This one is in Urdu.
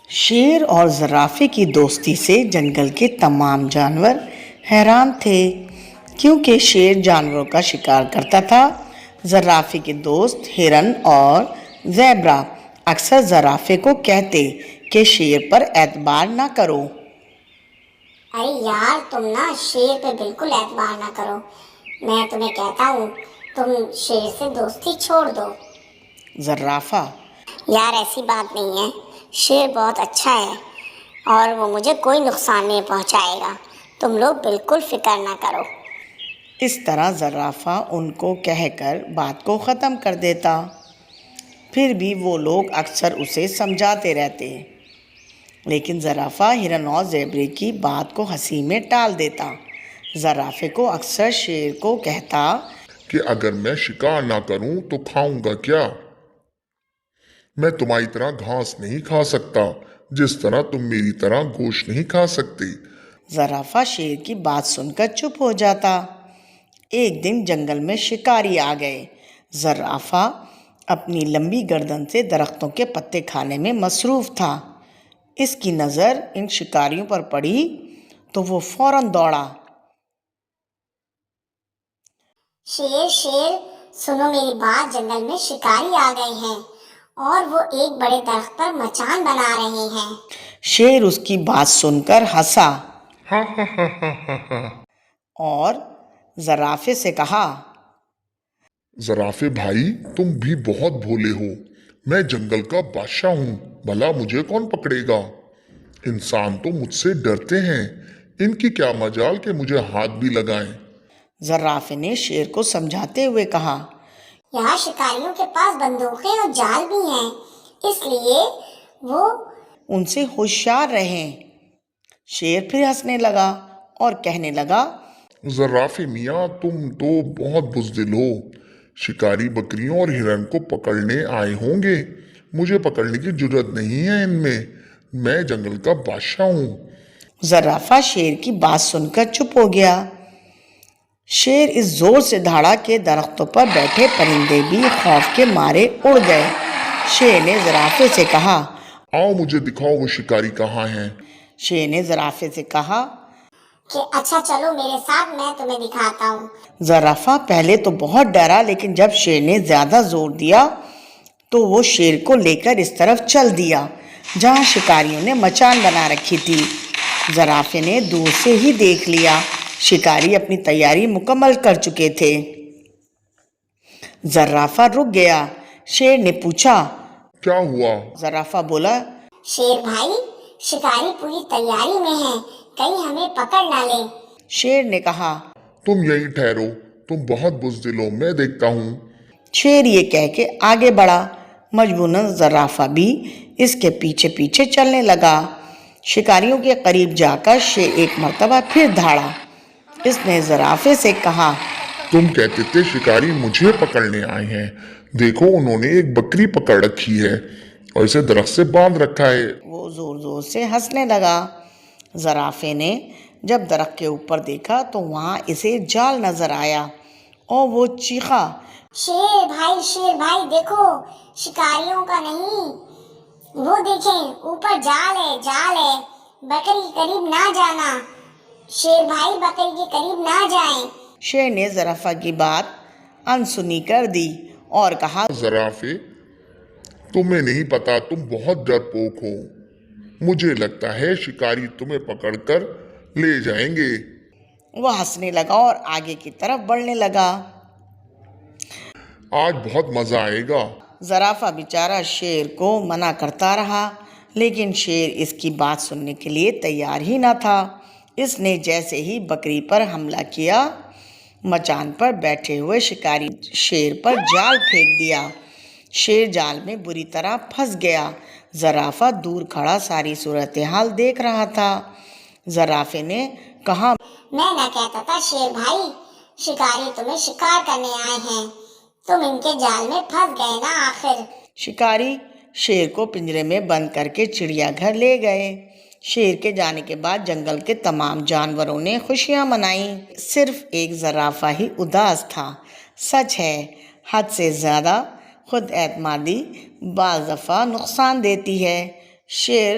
شیر اور زرافے کی دوستی سے جنگل کے تمام جانور حیران تھے، کیونکہ شیر جانوروں کا شکار کرتا تھا۔ زرافے کے دوست ہرن اور زیبرا اکثر زرافے کو کہتے کہ شیر پر اعتبار نہ کرو۔ ارے یار، تم شیر پہ بالکل اعتبار نہ کرو، میں تمہیں کہتا ہوں تم شیر سے دوستی چھوڑ دو۔ زرافہ: یار ایسی بات نہیں ہے، شیر بہت اچھا ہے اور وہ مجھے کوئی نقصان نہیں پہنچائے گا، تم لوگ بالکل فکر نہ کرو۔ اس طرح زرافہ ان کو کہہ کر بات کو ختم کر دیتا، پھر بھی وہ لوگ اکثر اسے سمجھاتے رہتے، لیکن زرافہ ہرن اور زیبرے کی بات کو ہنسی میں ٹال دیتا۔ زرافے کو اکثر شیر کو کہتا کہ اگر میں شکار نہ کروں تو کھاؤں گا کیا؟ میں تمہاری طرح گھاس نہیں کھا سکتا، جس طرح تم میری طرح گوشت نہیں کھا سکتے۔ زرافہ شیر کی بات سن کر چپ ہو جاتا۔ ایک دن جنگل میں شکاری آ گئے۔ زرافہ اپنی لمبی گردن سے درختوں کے پتے کھانے میں مصروف تھا۔ اس کی نظر ان شکاریوں پر پڑی تو وہ فوراً دوڑا۔ شیر سنو میری بات، جنگل میں شکاری آ گئے ہیں اور وہ ایک بڑے درخت پر مچان بنا رہے ہیں۔ شیر اس کی بات سن کر ہنسا اور زرافے سے کہا، زرافے بھائی، تم بھی بہت بھولے ہو، میں جنگل کا بادشاہ ہوں، بھلا مجھے کون پکڑے گا؟ انسان تو مجھ سے ڈرتے ہیں، ان کی کیا مجال کہ مجھے ہاتھ بھی لگائیں۔ زرافے نے شیر کو سمجھاتے ہوئے کہا، یہاں شکاریوں کے پاس بندوقیں اور جال بھی ہیں، اس لیے وہ ان سے ہوشیار رہیں۔ شیر پھر ہنسنے لگا اور کہنے لگا، زرافے میاں، تم تو بہت بزدل ہو، شکاری بکریوں اور ہرن کو پکڑنے آئے ہوں گے، مجھے پکڑنے کی جرت نہیں ہے ان میں جنگل کا بادشاہ ہوں۔ زرافہ شیر کی بات سن کر چپ ہو گیا۔ شیر اس زور سے دھاڑا کہ درختوں پر بیٹھے پرندے بھی خوف کے مارے اڑ گئے۔ شیر نے زرافے سے کہا، آؤ مجھے دکھاؤ وہ شکاری کہاں ہیں۔ شیر نے زرافے سے کہا کہ اچھا چلو میرے ساتھ، میں تمہیں دکھاتا ہوں۔ زرافہ پہلے تو بہت ڈرا، لیکن جب شیر نے زیادہ زور دیا تو وہ شیر کو لے کر اس طرف چل دیا جہاں شکاریوں نے مچان بنا رکھی تھی۔ زرافے نے دور سے ہی دیکھ لیا، شکاری اپنی تیاری مکمل کر چکے تھے۔ زرافہ رک گیا۔ شیر نے پوچھا، کیا ہوا؟ زرافہ بولا، شیر بھائی، شکاری پوری تیاری میں ہے، کہیں ہمیں پکڑ نہ لے۔ شیر نے کہا، تم یہیں ٹھہرو، تم بہت بزدل ہو، میں دیکھتا ہوں۔ شیر یہ کہہ کے آگے بڑھا۔ مجبوراً زرافہ بھی اس کے پیچھے پیچھے چلنے لگا۔ شکاریوں کے قریب جا کر شیر ایک مرتبہ پھر دھاڑا۔ اس نے زرافے سے کہا، تم کہتے تھے شکاری مجھے پکڑنے آئے ہیں، دیکھو انہوں نے ایک بکری پکڑ رکھی ہے اور اسے درخت سے باندھ رکھا ہے۔ وہ زور زور سے ہنسنے لگا۔ زرافے نے جب درخت کے اوپر دیکھا تو وہاں اسے جال نظر آیا اور وہ چیخا، شیر بھائی دیکھو، شکاریوں کا نہیں، وہ دیکھیں اوپر جال ہے، بکری کے قریب نہ جانا، شیر بھائی بکری کے قریب نہ جائیں۔ شیر نے زرافہ کی بات انسنی کر دی اور کہا، زرافے، تمہیں نہیں پتا، تم بہت ڈرپوک ہو، مجھے لگتا ہے شکاری تمہیں پکڑ کر لے جائیں گے۔ وہ ہنسنے لگا اور آگے کی طرف بڑھنے لگا۔ آج بہت مزہ آئے گا۔ زرافہ بیچارہ شیر کو منع کرتا رہا، لیکن شیر اس کی بات سننے کے لیے تیار ہی نہ تھا۔ اس نے جیسے ہی بکری پر حملہ کیا، مچان پر بیٹھے ہوئے شکاری شیر پر جال پھینک دیا۔ شیر جال میں بری طرح پھنس گیا۔ زرافہ دور کھڑا ساری صورتحال دیکھ رہا تھا۔ زرافے نے کہا، میں نہ کہتا تھا شیر بھائی، شکاری تمہیں شکار کرنے آئے ہیں، تم ان کے جال میں پھنس گئے نا آخر۔ شکاری شیر کو پنجرے میں بند کر کے چڑیا گھر لے گئے۔ شیر کے جانے کے بعد جنگل کے تمام جانوروں نے خوشیاں منائیں، صرف ایک زرافہ ہی اداس تھا۔ سچ ہے، حد سے زیادہ خود اعتمادی بعض دفعہ نقصان دیتی ہے۔ شیر